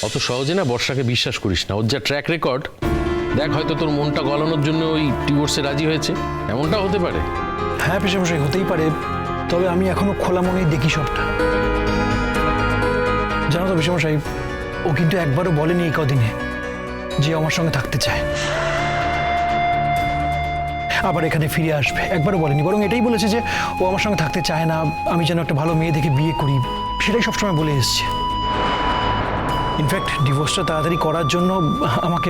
অত সহজে না বর্ষাকে বিশ্বাস করিস না। ওর যা ট্র্যাক রেকর্ড দেখ, হয়তো তোর মনটা গলানোর জন্য ওই ডিভোর্সে রাজি হয়েছে, এমনটা হতে পারে। হ্যাঁ পিসেমশাই, হতেই পারে, তবে আমি এখনো খোলা মনেই দেখি সবটা। জানো তো পিসেমশাই, ও কিন্তু একবারও বলেনি এই কদিনে যে আমার সঙ্গে থাকতে চায়, আবার এখানে ফিরে আসবে, একবারও বলেনি। বরং এটাই বলেছে যে ও আমার সঙ্গে থাকতে চায় না, আমি যেন একটা ভালো মেয়ে দেখে বিয়ে করি, সেটাই সবসময় বলে এসছে। ইনফ্যাক্ট ডিভোর্সটা তাড়াতাড়ি করার জন্য আমাকে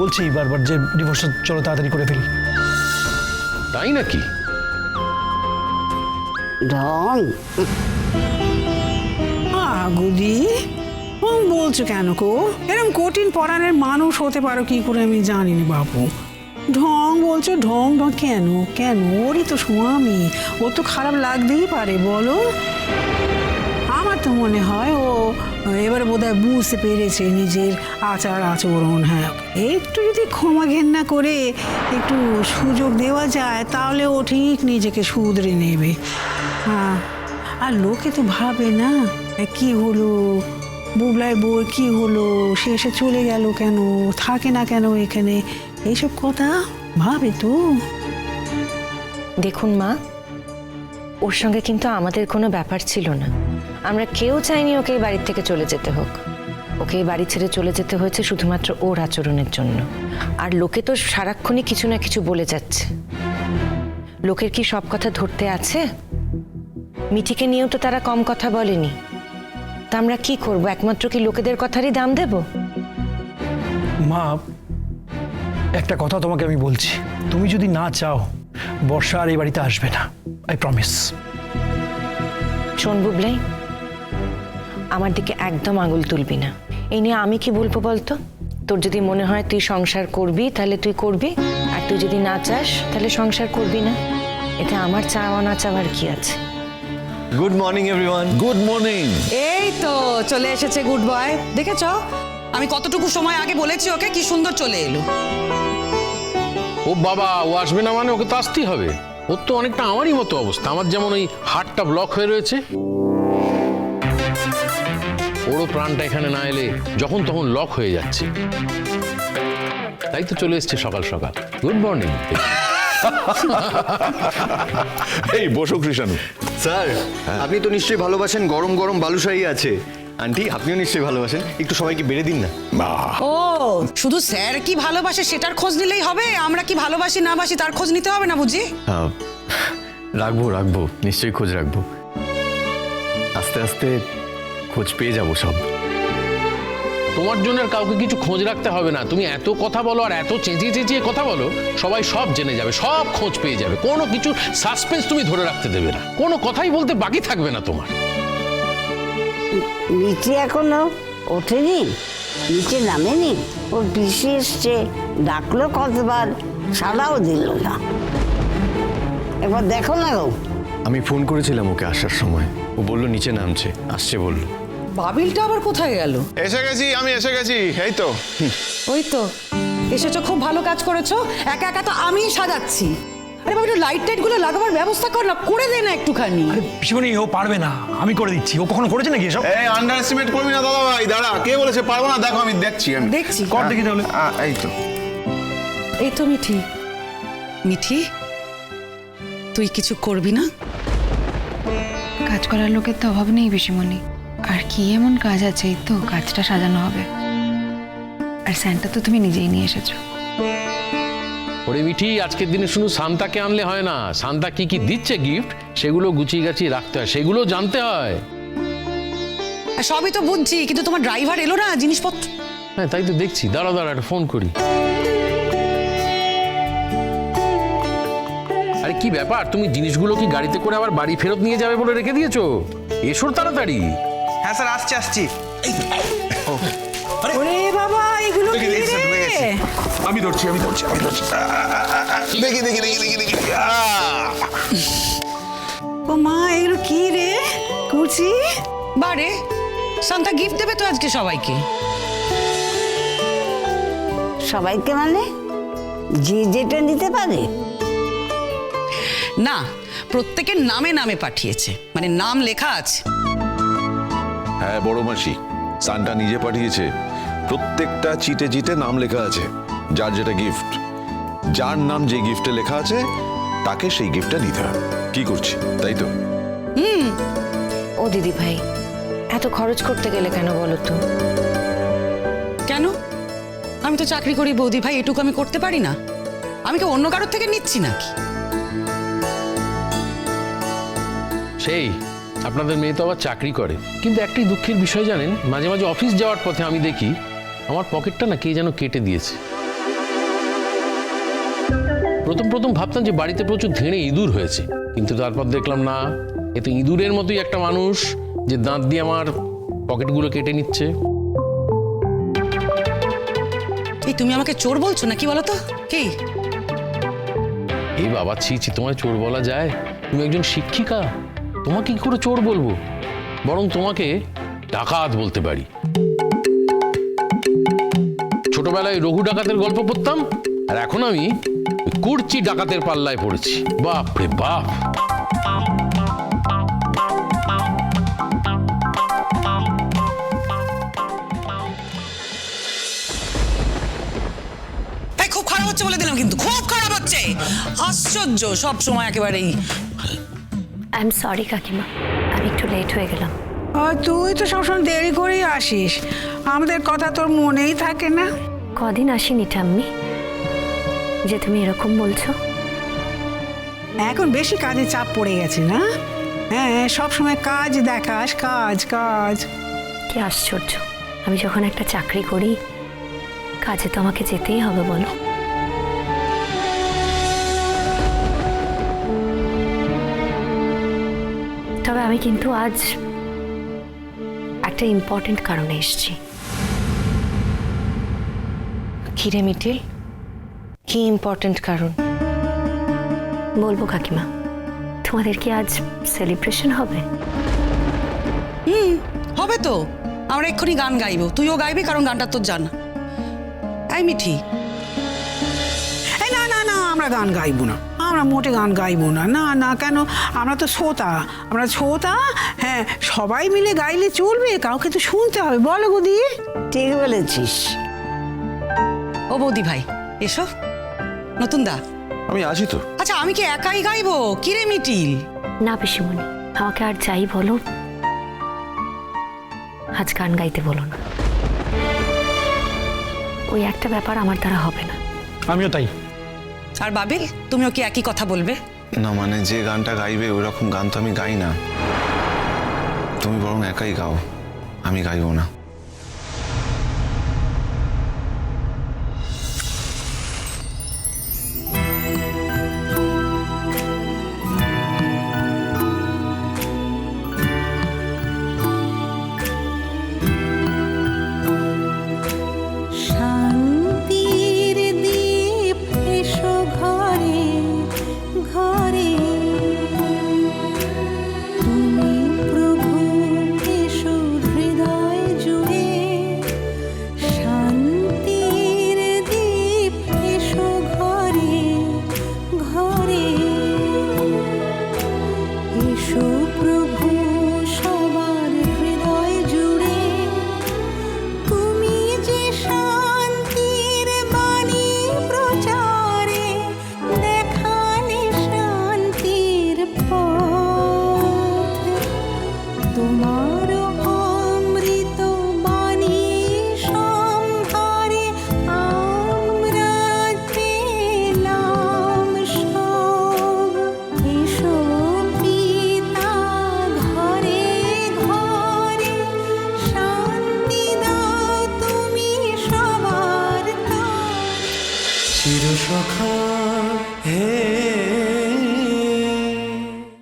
বলছেই বারবার যে ডিভোর্সটা চলো তাড়াতাড়ি করে ফেলি। তাই নাকি? ঢং গুদি বলছো কেন কো? এরকম কঠিন পরাণের মানুষ হতে পারো কি করে আমি জানি না বাবু। ঢং বলছো, ঢং ঢং কেন কেন? ওরই তো স্বামী, ও তো খারাপ লাগতেই পারে বলো। আমার তো মনে হয় ও এবারে বোধহয় বুঝতে পেরেছে নিজের আচার আচরণ। হ্যাঁ, একটু যদি ক্ষমা ঘেন্না করে একটু সুযোগ দেওয়া যায় তাহলে ও ঠিক নিজেকে শুধরে নেবে। হ্যাঁ, আর লোকে তো ভাবে না কি হলো, বুবলাই বউ কি হলো, সে এসে চলে গেল কেন, থাকে না কেন এখানে, এইসব কথা ভাবে তো। দেখুন মা, ওর সঙ্গে কিন্তু আমাদের কোনো ব্যাপার ছিল না। আমরা কেউ চাইনি ওকে এই বাড়ির থেকে চলে যেতে হোক। ওকে এই বাড়ি ছেড়ে চলে যেতে হয়েছে শুধুমাত্র ওর আচরণের জন্য। আর লোকে তো সারাক্ষণই কিছু না কিছু বলে যাচ্ছে। লোকের কি সব কথা ধরতে আছে? মিঠিকে নিয়েও তো তারা কম কথা বলেনি। তা আমরা কি করব? একমাত্র কি লোকেদের কথারই দাম দেব? মা, একটা কথা তোমাকে আমি বলছি, তুমি যদি না চাও বর্ষা আর এই বাড়িতে আসবে না, আই প্রমিস। শোন বুবলাই, আমার দিকে একদম আঙুল তুলবি না। এই নিয়ে আমি কি বলবো বলতো? তোর যদি মনে হয় তুই সংসার করবি তাহলে তুই করবি, আর তুই যদি না চাস তাহলে সংসার করবি না। এতে আমার চাওয়া না চাওয়ার কি আছে? Good morning everyone. Good morning. এই তো চলে এসেছে গুড বয়, দেখেছো আমি কতটুকু সময় আগে বলেছি ওকে, কি সুন্দর চলে এলো। ও বাবা, ও আসবে না মানে ওকে তো আসতেই হবে। ওর তো অনেকটা আমারই মতো অবস্থা, আমার যেমন ওই হার্টটা ব্লক হয়ে রয়েছে, ওরও প্রাণটা এখানে না এলে যখন তখন লক হয়ে যাচ্ছে। তাই তো চলে এসছে সকাল সকাল। Good morning. এই বসো কৃষাণু। স্যার, আপনি তো নিশ্চয়ই ভালোবাসেন গরম গরম বালুশাহী আছে। আন্টি, আপনিও নিশ্চয়ই ভালোবাসেন, একটু সবাইকে বেড়ে দিন না। ও শুধু স্যার কি ভালোবাসে সেটার খোঁজ নিলেই হবে? আমরা কি ভালোবাসি না বাসি তার খোঁজ নিতে হবে না বুঝি? রাখবো রাখবো, নিশ্চয়ই খোঁজ রাখবো। আস্তে আস্তে খোঁজ পেয়ে যাবো সব। তোমার জন্য আর কাউকে কিছু খোঁজ রাখতে হবে না। তুমি এত কথা বলো আর এত চেঁচিয়ে চেঁচিয়ে কথা বলো, সবাই সব জেনে যাবে, সব খোঁজ পেয়ে যাবে। কোনো কিছু সাসপেন্স তুমি ধরে রাখতে দেবে না, কোনো কথাই বলতে বাকি থাকবে না তোমার। নিচে এখনো ওঠেনি, নিচে নামেনি। ওর পিসি এসছে, ডাকলো কতবার, সাড়াও দিল না। একবার দেখো না গো। আমি ফোন করেছিলাম ওকে আসার সময়, ও বললো নিচে নামছে, আসছে বললো। বাবিলটা আবার কোথায় গেল? এসে গেছি, আমি এসে গেছি, এই তো। ওই তো এসেছো, খুব ভালো কাজ করেছো। একা একা তো আমিই সাজাচ্ছি। আরে বাবা, একটু লাইট টাইট গুলো লাগাবার ব্যবস্থা কর না, করে দে না একটুখানি। আরে পিসিমণি, ও পারবে না, আমি করে দিচ্ছি। ও কখনো করেছে নাকি এসব? এই আন্ডার এস্টিমেট করবি না দাদা ভাই। দাঁড়া, কে বলেছে পারবো না? দেখো আমি দেখছি। দেখছি। কর দেখি তাহলে। এই তো। এই তো মিঠি, মিঠি তুই কিছু করবি না? কাজ করার লোকের তো অভাব নেই পিসিমণি। আর কি এমন কাজ আছে? এই তো কাজটা সাজানো হবে। আর স্যান্টা তো তুমি নিজেই নিয়ে এসেছো। ওরে মিঠি, আজকের দিনে শুধু সান্তাকে আনলে হয় না, সান্তা কি কি দিচ্ছে গিফট সেগুলো গুছিয়ে গাছিয়ে রাখতে হয়, সেগুলো জানতে হয়। সবই তো বুঝছি, কিন্তু তোমার ড্রাইভার এলো না জিনিসপত্র। হ্যাঁ তাই তো দেখছি। দাঁড়া দাঁড়া, একটা ফোন করি। আরে কি ব্যাপার, তুমি জিনিসগুলো কি গাড়িতে করে আবার বাড়ি ফেরত নিয়ে যাবে বলে রেখে দিয়েছো? এসো তাড়াতাড়ি। হ্যাঁ স্যার, আসছি আসছি। ওরে বাবা, এগুলো কি রে? আমি ধরছি। দেখি। ও মা, এগুলো কি রে করছি? বারে সান্তা গিফট দেবে তো আজকে সবাইকে। সবাইকে মানে যে যেটা নিতে পারে না, প্রত্যেকের নামে নামে পাঠিয়েছে, মানে নাম লেখা আছে। হ্যাঁ বড় মাসি, সান্টা নিজে পাঠিয়েছে। প্রত্যেকটা চিটে চিটে নাম লেখা আছে, যার যেটা গিফট। যার নাম যে গিফটে লেখা আছে তাকে সেই গিফটটা নিতে হবে। কি করছি, তাই তো? ও দিদি ভাই, এত খরচ করতে গেলে কেন বলো তো? কেন? আমি তো চাকরি করি বৌদি ভাই, এটুকু আমি করতে পারি না? আমি কি অন্য কারোর থেকে নিচ্ছি নাকি? সেই আপনাদের মেয়ে তো আবার চাকরি করে, কিন্তু একটি দুঃখের বিষয় জানেন, মাঝে মাঝে অফিস যাওয়ার পথে আমি দেখি আমার পকেটটা না কে যেন কেটে দিয়েছে। প্রথম ভাবতাম যে বাড়িতে প্রচুর ধেড়ে ইঁদুর হয়েছে, কিন্তু তারপর দেখলাম না, এ তো ইঁদুরের মতোই একটা মানুষ যে দাঁত দিয়ে আমার পকেটগুলো কেটে নিচ্ছে। এই তুমি আমাকে চোর বলছো নাকি বলো তো? কি? এই বাবা, ছি, তোমায় চোর বলা যায়? তুমি একজন শিক্ষিকা, তোমাকে কি করে চোর বলবো? বরং তোমাকে ডাকাত বলতে পারি। ছোটবেলায় রঘু ডাকাতের গল্প পড়তাম, আর এখন আমি কুর্চি ডাকাতের পাল্লায় পড়েছি। বাপ রে বাপ! তাই খুব খারাপ হচ্ছে বলে দিলাম, কিন্তু খুব খারাপ হচ্ছে। আশ্চর্য, সব সময় একেবারেই। আই এম সরি কাকিমা, আমি একটু লেট হয়ে গেলাম। তুই তো সবসময় দেরি করেই আসিস, আমাদের কথা তোর মনেই থাকে না। কদিন আসিনি ঠাম্মি, যে তুমি এরকম বলছো। এখন বেশি কাজে চাপ পড়ে গেছে না? হ্যাঁ, সব সময় কাজ দেখাস, কাজ কাজ। কি আশ্চর্য, আমি যখন একটা চাকরি করি, কাজে তো আমাকে যেতেই হবে বলো। তবে আমি কিন্তু আজ একটা ইম্পর্টেন্ট কারণে এসেছি। কি রে মিটিল, কি ইম্পর্টেন্ট কারণ? বলবো কাকিমা, তোমাদের কি আজ সেলিব্রেশন হবে? হবে তো। আমরা এক্ষুনি গান গাইবো, তুইও গাইবি, কারণ গানটা তোর জানা। এই মিঠি, এই না না না, আমরা গান গাইবো না, আমরা মোটে গান গাইবো না। না না, কেন? আমরা তো শ্রোতা, আমরা শ্রোতা। হ্যাঁ, সবাই মিলে গাইলে চলবে, কাউকে তো শুনতে হবে। বলো গুদি। ঠিক বলেছিস। ও বৌদি ভাই, এসো। নতুন দা, আমি আছি তো। আচ্ছা, আমি কি একাই গাইবো? কি রে মিটিল? না পিসিমণি, আমাকে আর যাই বলো, আজ গান গাইতে বলো না। ওই একটা ব্যাপার আমার দ্বারা হবে না। আমিও তাই। আর বাবিল, তুমিও কি একই কথা বলবে? না মানে, যে গানটা গাইবে ওই রকম গান তো আমি গাই না। তুমি বরং একাই গাও, আমি গাইবো না। শান্তির দ্বীপ এসো ঘরে ঘরে, তুমি প্রভু এসো হৃদয় জুড়ে। শান্তির দ্বীপ এসো ঘরে ঘরে, এসো প্রভু সবার হৃদয় জুড়ে। তুমি যে শান্তির বাণী প্রচারে, দেখালে শান্তির পথ। তোমার অমৃত বাণী সম্ভারে আমরা পেলাম সব। এসো পিতা ঘরে ঘরে, শান্তি দাও তুমি সবার তরে। চিরসখা হে